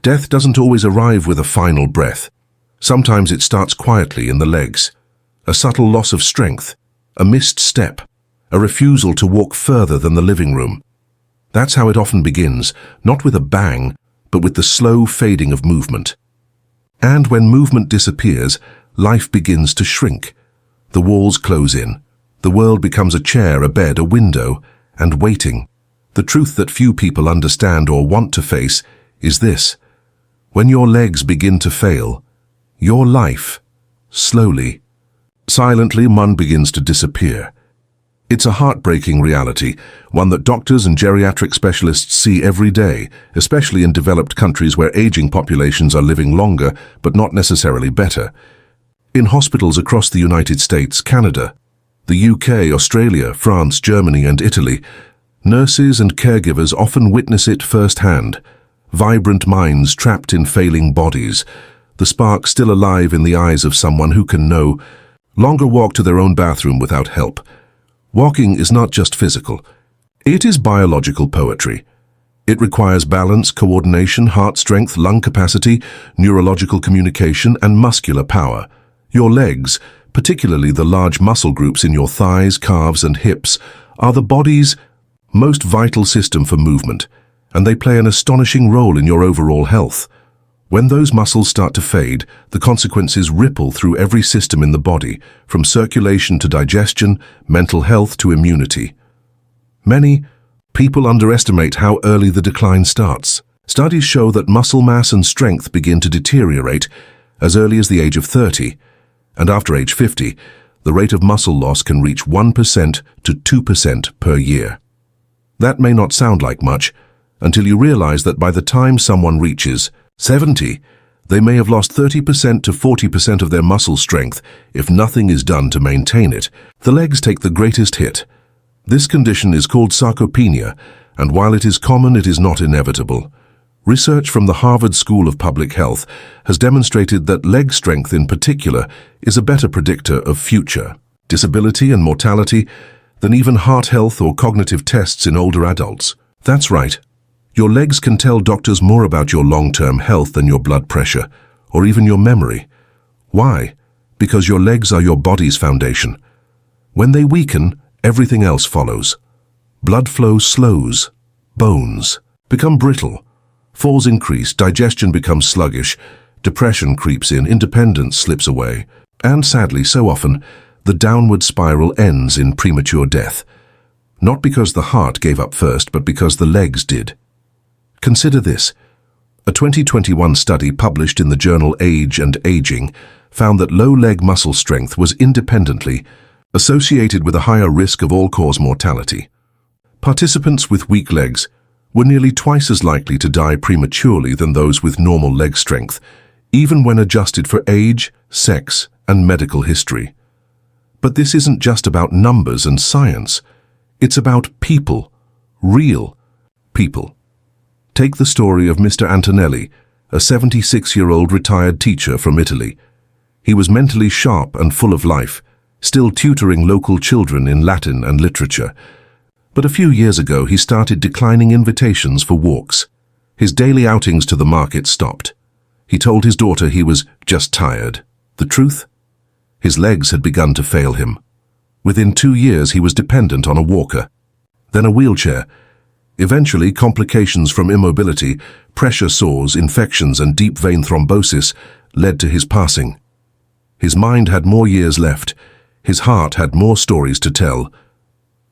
Death doesn't always arrive with a final breath. Sometimes it starts quietly in the legs. A subtle loss of strength, a missed step, a refusal to walk further than the living room. That's how it often begins, not with a bang, but with the slow fading of movement. And when movement disappears, life begins to shrink. The walls close in. The world becomes a chair, a bed, a window, and waiting. The truth that few people understand or want to face is this: when your legs begin to fail, your life, slowly, silently, begins to disappear. It's a heartbreaking reality, one that doctors and geriatric specialists see every day, especially in developed countries where aging populations are living longer, but not necessarily better. In hospitals across the United States, Canada, the UK, Australia, France, Germany, and Italy, nurses and caregivers often witness it firsthand. Vibrant minds trapped in failing bodies, the spark still alive in the eyes of someone who can no longer walk to their own bathroom without help. Walking is not just physical. It is biological poetry. It requires balance, coordination, heart strength, lung capacity, neurological communication, and muscular power. Your legs, particularly the large muscle groups in your thighs, calves, and hips, are the body's most vital system for movement, and they play an astonishing role in your overall health. When those muscles start to fade, the consequences ripple through every system in the body, from circulation to digestion, mental health to immunity. Many people underestimate how early the decline starts. Studies show that muscle mass and strength begin to deteriorate as early as the age of 30, and after age 50, the rate of muscle loss can reach 1% to 2% per year. That may not sound like much until you realize that by the time someone reaches 70, they may have lost 30% to 40% of their muscle strength if nothing is done to maintain it. The legs take the greatest hit. This condition is called sarcopenia, and while it is common, it is not inevitable. Research from the Harvard School of Public Health has demonstrated that leg strength in particular is a better predictor of future disability and mortality than even heart health or cognitive tests in older adults. That's right. Your legs can tell doctors more about your long-term health than your blood pressure, or even your memory. Why? Because your legs are your body's foundation. When they weaken, everything else follows. Blood flow slows, bones become brittle, falls increase, digestion becomes sluggish, depression creeps in, independence slips away, and sadly, so often, the downward spiral ends in premature death. Not because the heart gave up first, but because the legs did. Consider this. A 2021 study published in the journal Age and Aging found that low leg muscle strength was independently associated with a higher risk of all-cause mortality. Participants with weak legs were nearly twice as likely to die prematurely than those with normal leg strength, even when adjusted for age, sex, and medical history. But this isn't just about numbers and science. It's about people, real people. Take the story of Mr. Antonelli, a 76-year-old retired teacher from Italy. He was mentally sharp and full of life, still tutoring local children in Latin and literature. But a few years ago, he started declining invitations for walks. His daily outings to the market stopped. He told his daughter he was just tired. The truth? His legs had begun to fail him. Within 2 years, he was dependent on a walker, then a wheelchair. Eventually, complications from immobility, pressure sores, infections, and deep vein thrombosis led to his passing. His mind had more years left. His heart had more stories to tell.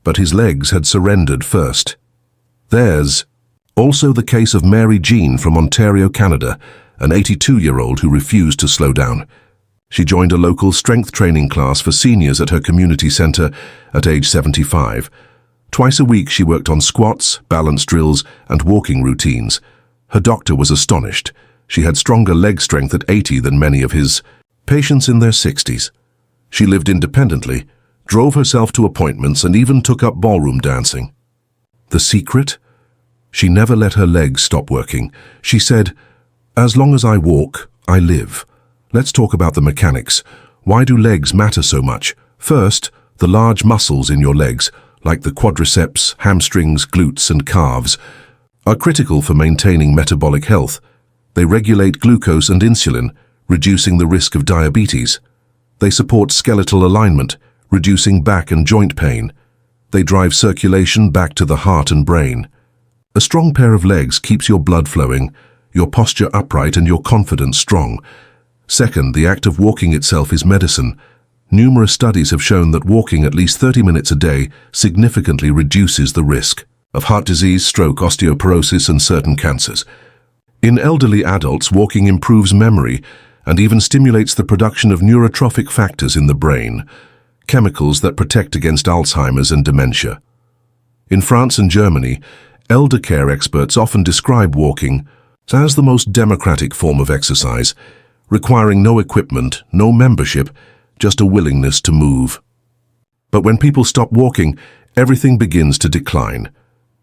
But his legs had surrendered first. There's also the case of Mary Jean from Ontario, Canada, an 82-year-old who refused to slow down. She joined a local strength training class for seniors at her community center at age 75. Twice a week she worked on squats, balance drills, and walking routines. Her doctor was astonished. She had stronger leg strength at 80 than many of his patients in their 60s. She lived independently, drove herself to appointments, and even took up ballroom dancing. The secret? She never let her legs stop working. She said, "As long as I walk, I live." Let's talk about the mechanics. Why do legs matter so much? First, the large muscles in your legs, like the quadriceps, hamstrings, glutes, and calves, are critical for maintaining metabolic health. They regulate glucose and insulin, reducing the risk of diabetes. They support skeletal alignment, reducing back and joint pain. They drive circulation back to the heart and brain. A strong pair of legs keeps your blood flowing, your posture upright and your confidence strong. Second, the act of walking itself is medicine. Numerous studies have shown that walking at least 30 minutes a day significantly reduces the risk of heart disease, stroke, osteoporosis, and certain cancers. In elderly adults, walking improves memory and even stimulates the production of neurotrophic factors in the brain, chemicals that protect against Alzheimer's and dementia. In France and Germany, elder care experts often describe walking as the most democratic form of exercise, requiring no equipment, no membership, just a willingness to move. But when people stop walking, everything begins to decline.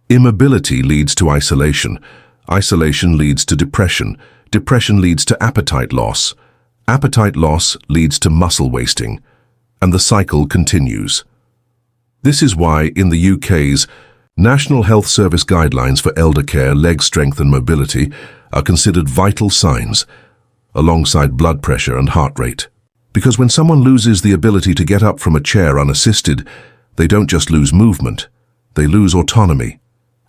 Immobility leads to isolation. Isolation leads to depression. Depression leads to appetite loss. Appetite loss leads to muscle wasting. And the cycle continues. This is why, in the UK's National Health Service guidelines for elder care, leg strength and mobility are considered vital signs, alongside blood pressure and heart rate. Because when someone loses the ability to get up from a chair unassisted, they don't just lose movement, they lose autonomy,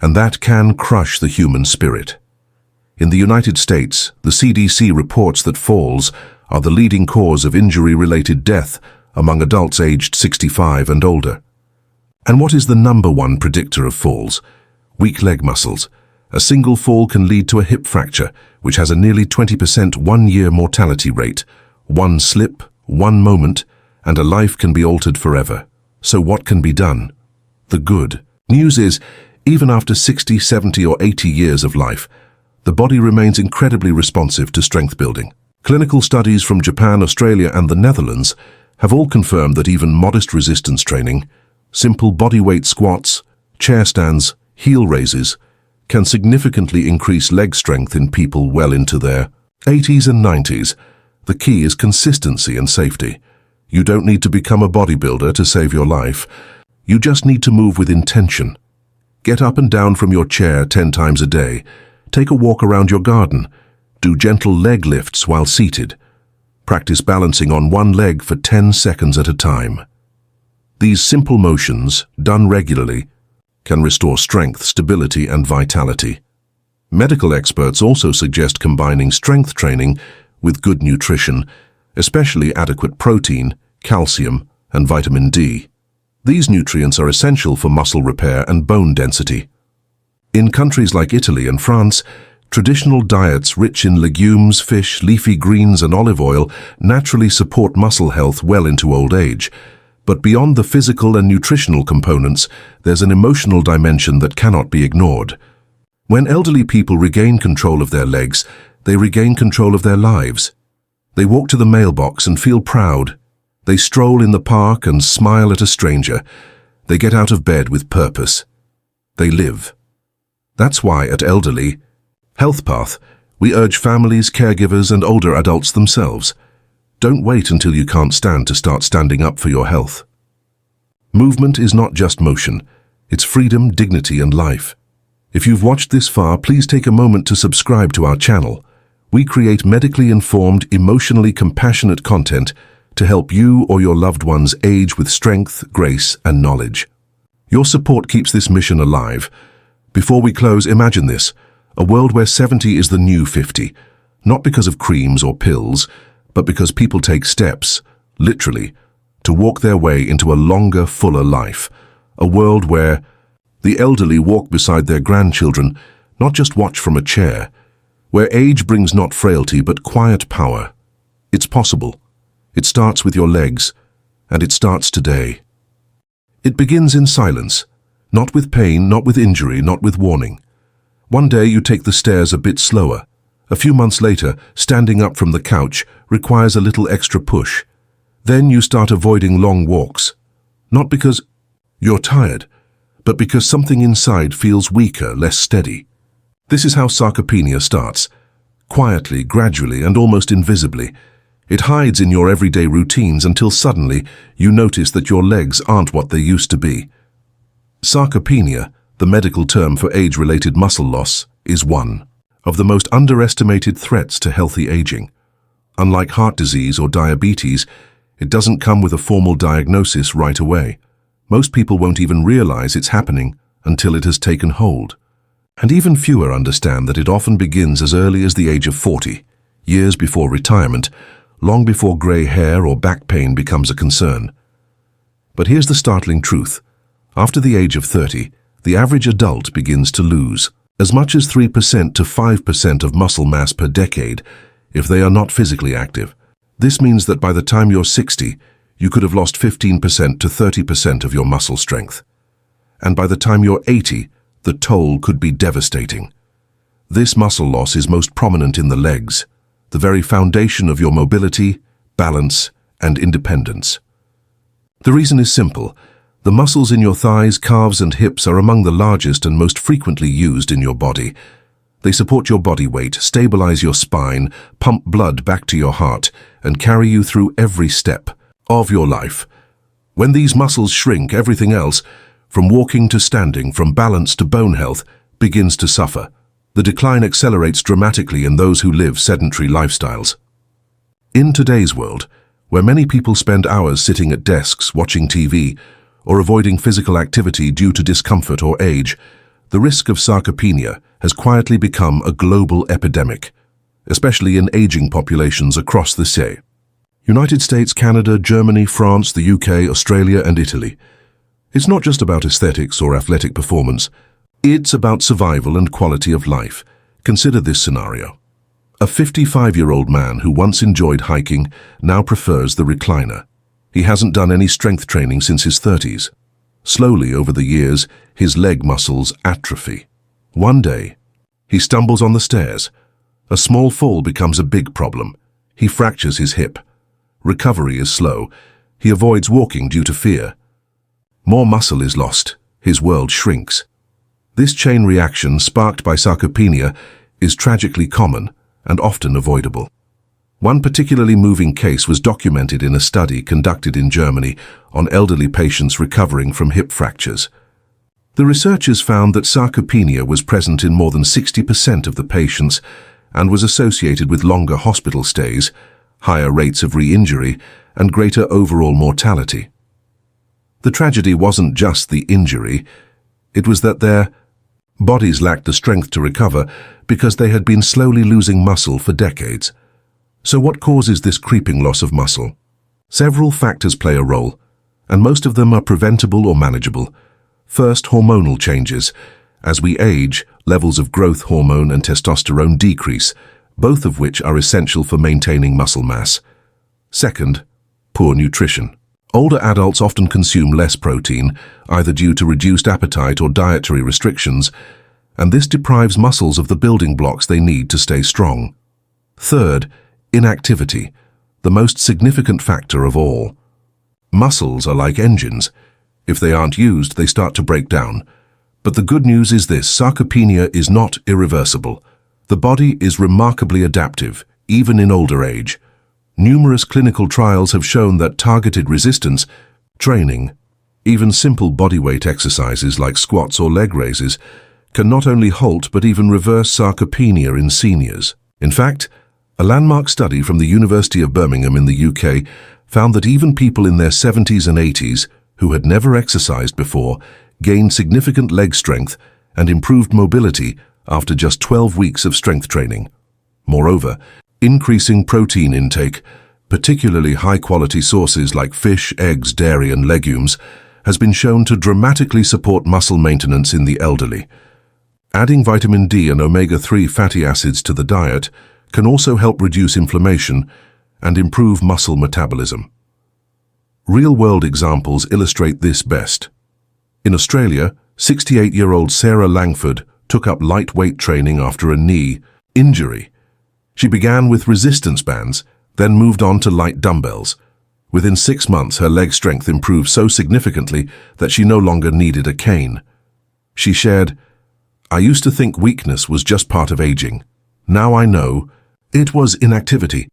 and that can crush the human spirit. In the United States, the CDC reports that falls are the leading cause of injury-related death among adults aged 65 and older. And what is the number one predictor of falls? Weak leg muscles. A single fall can lead to a hip fracture, which has a nearly 20% one-year mortality rate. One slip, one moment, and a life can be altered forever. So what can be done? The good news is, even after 60, 70, or 80 years of life, the body remains incredibly responsive to strength building. Clinical studies from Japan, Australia, and the Netherlands have all confirmed that even modest resistance training, simple bodyweight squats, chair stands, heel raises, can significantly increase leg strength in people well into their 80s and 90s. The key is consistency and safety. You don't need to become a bodybuilder to save your life. You just need to move with intention. Get up and down from your chair 10 times a day. Take a walk around your garden. Do gentle leg lifts while seated. Practice balancing on one leg for 10 seconds at a time. These simple motions, done regularly, can restore strength, stability, and vitality. Medical experts also suggest combining strength training with good nutrition, especially adequate protein, calcium, and vitamin D. These nutrients are essential for muscle repair and bone density. In countries like Italy and France, traditional diets rich in legumes, fish, leafy greens, and olive oil naturally support muscle health well into old age. But beyond the physical and nutritional components, there's an emotional dimension that cannot be ignored. When elderly people regain control of their legs, they regain control of their lives. They walk to the mailbox and feel proud. They stroll in the park and smile at a stranger. They get out of bed with purpose. They live. That's why at Elderly Health Path, we urge families, caregivers, and older adults themselves. Don't wait until you can't stand to start standing up for your health. Movement is not just motion. It's freedom, dignity, and life. If you've watched this far, please take a moment to subscribe to our channel. We create medically informed, emotionally compassionate content to help you or your loved ones age with strength, grace, and knowledge. Your support keeps this mission alive. Before we close, imagine this: a world where 70 is the new 50, not because of creams or pills, but because people take steps, literally, to walk their way into a longer, fuller life. A world where the elderly walk beside their grandchildren, not just watch from a chair. Where age brings not frailty, but quiet power. It's possible. It starts with your legs, and it starts today. It begins in silence, not with pain, not with injury, not with warning. One day you take the stairs a bit slower. A few months later, standing up from the couch requires a little extra push. Then you start avoiding long walks. Not because you're tired, but because something inside feels weaker, less steady. This is how sarcopenia starts. Quietly, gradually, and almost invisibly. It hides in your everyday routines until suddenly you notice that your legs aren't what they used to be. Sarcopenia, the medical term for age-related muscle loss, is one of the most underestimated threats to healthy aging. Unlike heart disease or diabetes, it doesn't come with a formal diagnosis right away. Most people won't even realize it's happening until it has taken hold. And even fewer understand that it often begins as early as the age of 40, years before retirement, long before grey hair or back pain becomes a concern. But here's the startling truth. After the age of 30, the average adult begins to lose as much as 3% to 5% of muscle mass per decade if they are not physically active. This means that by the time you're 60, you could have lost 15% to 30% of your muscle strength. And by the time you're 80, the toll could be devastating. This muscle loss is most prominent in the legs, the very foundation of your mobility, balance, and independence. The reason is simple. The muscles in your thighs, calves, and hips are among the largest and most frequently used in your body. They support your body weight, stabilize your spine, pump blood back to your heart, and carry you through every step of your life. When these muscles shrink, everything else, from walking to standing, from balance to bone health, begins to suffer. The decline accelerates dramatically in those who live sedentary lifestyles. In today's world, where many people spend hours sitting at desks watching TV or avoiding physical activity due to discomfort or age, the risk of sarcopenia has quietly become a global epidemic, especially in aging populations across the United States, Canada, Germany, France, the UK, Australia, and Italy. It's not just about aesthetics or athletic performance. It's about survival and quality of life. Consider this scenario. A 55-year-old man who once enjoyed hiking now prefers the recliner. He hasn't done any strength training since his 30s. Slowly, over the years, his leg muscles atrophy. One day, he stumbles on the stairs. A small fall becomes a big problem. He fractures his hip. Recovery is slow. He avoids walking due to fear. More muscle is lost. His world shrinks. This chain reaction, sparked by sarcopenia, is tragically common and often avoidable. One particularly moving case was documented in a study conducted in Germany on elderly patients recovering from hip fractures. The researchers found that sarcopenia was present in more than 60% of the patients and was associated with longer hospital stays, higher rates of re-injury, and greater overall mortality. The tragedy wasn't just the injury, it was that their bodies lacked the strength to recover because they had been slowly losing muscle for decades. So what causes this creeping loss of muscle? Several factors play a role, and most of them are preventable or manageable. First, hormonal changes. As we age, levels of growth hormone and testosterone decrease, both of which are essential for maintaining muscle mass. Second, poor nutrition. Older adults often consume less protein, either due to reduced appetite or dietary restrictions, and this deprives muscles of the building blocks they need to stay strong. Third, inactivity, the most significant factor of all. Muscles are like engines. If they aren't used, they start to break down. But the good news is this: sarcopenia is not irreversible. The body is remarkably adaptive, even in older age. Numerous clinical trials have shown that targeted resistance training, even simple bodyweight exercises like squats or leg raises, can not only halt but even reverse sarcopenia in seniors. In fact, a landmark study from the University of Birmingham in the UK found that even people in their 70s and 80s who had never exercised before gained significant leg strength and improved mobility after just 12 weeks of strength training. Moreover, increasing protein intake, particularly high-quality sources like fish, eggs, dairy, and legumes, has been shown to dramatically support muscle maintenance in the elderly. Adding vitamin D and omega-3 fatty acids to the diet can also help reduce inflammation and improve muscle metabolism. Real-world examples illustrate this best. In Australia, 68-year-old Sarah Langford took up lightweight training after a knee injury. She began with resistance bands, then moved on to light dumbbells. Within 6 months, her leg strength improved so significantly that she no longer needed a cane. She shared, "I used to think weakness was just part of aging. Now I know it was inactivity."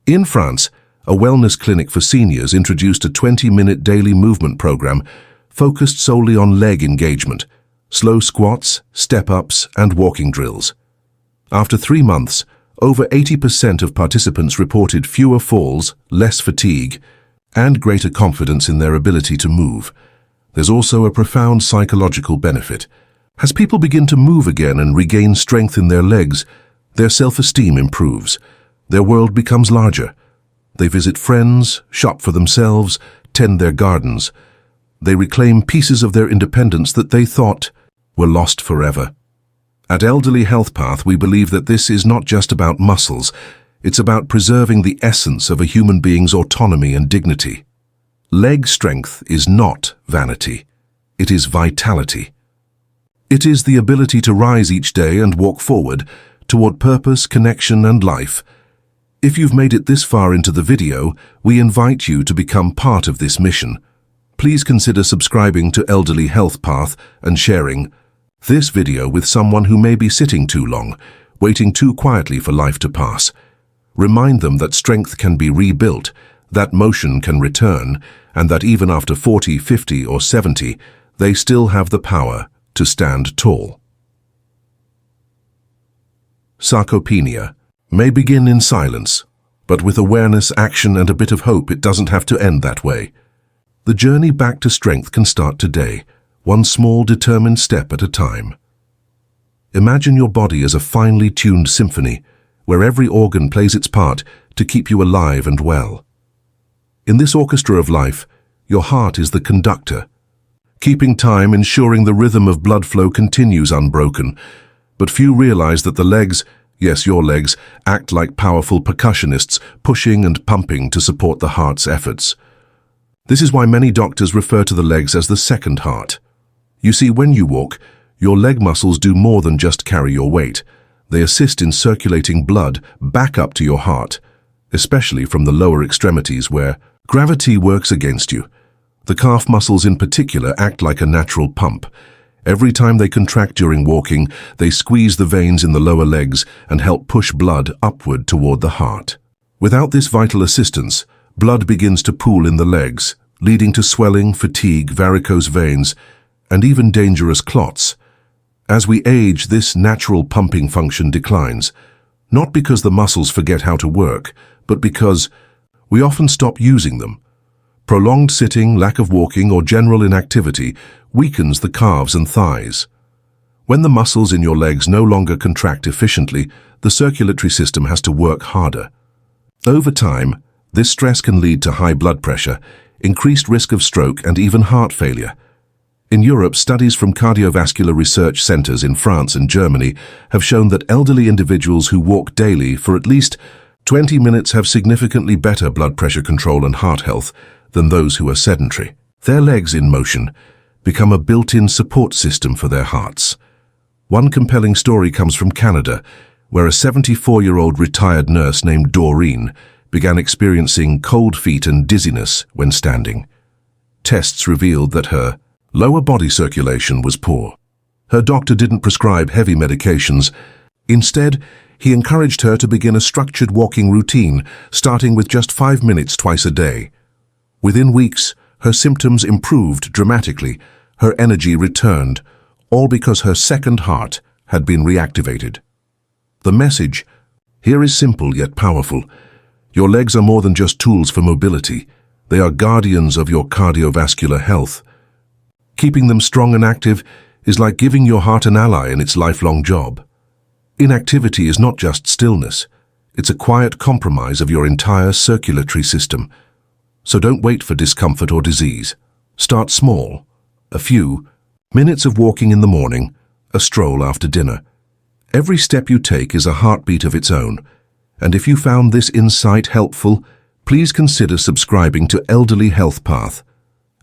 In France, a wellness clinic for seniors introduced a 20-minute daily movement program focused solely on leg engagement, slow squats, step-ups, and walking drills. After 3 months, over 80% of participants reported fewer falls, less fatigue, and greater confidence in their ability to move. There's also a profound psychological benefit. As people begin to move again and regain strength in their legs, their self-esteem improves. Their world becomes larger. They visit friends, shop for themselves, tend their gardens. They reclaim pieces of their independence that they thought were lost forever. At Elderly Health Path, we believe that this is not just about muscles. It's about preserving the essence of a human being's autonomy and dignity. Leg strength is not vanity. It is vitality. It is the ability to rise each day and walk forward toward purpose, connection, and life. If you've made it this far into the video, we invite you to become part of this mission. Please consider subscribing to Elderly Health Path and sharing this video with someone who may be sitting too long, waiting too quietly for life to pass. Remind them that strength can be rebuilt, that motion can return, and that even after 40, 50, or 70, they still have the power to stand tall. Sarcopenia may begin in silence, but with awareness, action, and a bit of hope, it doesn't have to end that way. The journey back to strength can start today, one small, determined step at a time. Imagine your body as a finely tuned symphony, where every organ plays its part to keep you alive and well. In this orchestra of life, your heart is the conductor, keeping time, ensuring the rhythm of blood flow continues unbroken. But few realize that the legs, yes, your legs, act like powerful percussionists, pushing and pumping to support the heart's efforts. This is why many doctors refer to the legs as the second heart. You see, when you walk, your leg muscles do more than just carry your weight. They assist in circulating blood back up to your heart, especially from the lower extremities where gravity works against you. The calf muscles in particular act like a natural pump. Every time they contract during walking, they squeeze the veins in the lower legs and help push blood upward toward the heart. Without this vital assistance, blood begins to pool in the legs, leading to swelling, fatigue, varicose veins, and even dangerous clots. As we age, this natural pumping function declines, not because the muscles forget how to work, but because we often stop using them. Prolonged sitting, lack of walking, or general inactivity weakens the calves and thighs. When the muscles in your legs no longer contract efficiently, the circulatory system has to work harder. Over time, this stress can lead to high blood pressure, increased risk of stroke, and even heart failure. In Europe, studies from cardiovascular research centers in France and Germany have shown that elderly individuals who walk daily for at least 20 minutes have significantly better blood pressure control and heart health than those who are sedentary. Their legs in motion become a built-in support system for their hearts. One compelling story comes from Canada, where a 74-year-old retired nurse named Doreen began experiencing cold feet and dizziness when standing. Tests revealed that her lower body circulation was poor. Her doctor didn't prescribe heavy medications. Instead, he encouraged her to begin a structured walking routine, starting with just 5 minutes twice a day. Within weeks, her symptoms improved dramatically. Her energy returned, all because her second heart had been reactivated. The message here is simple yet powerful. Your legs are more than just tools for mobility. They are guardians of your cardiovascular health. Keeping them strong and active is like giving your heart an ally in its lifelong job. Inactivity is not just stillness. It's a quiet compromise of your entire circulatory system. So don't wait for discomfort or disease. Start small. A few minutes of walking in the morning, a stroll after dinner. Every step you take is a heartbeat of its own. And if you found this insight helpful, please consider subscribing to Elderly Health Path.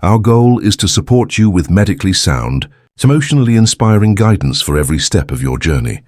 Our goal is to support you with medically sound, emotionally inspiring guidance for every step of your journey.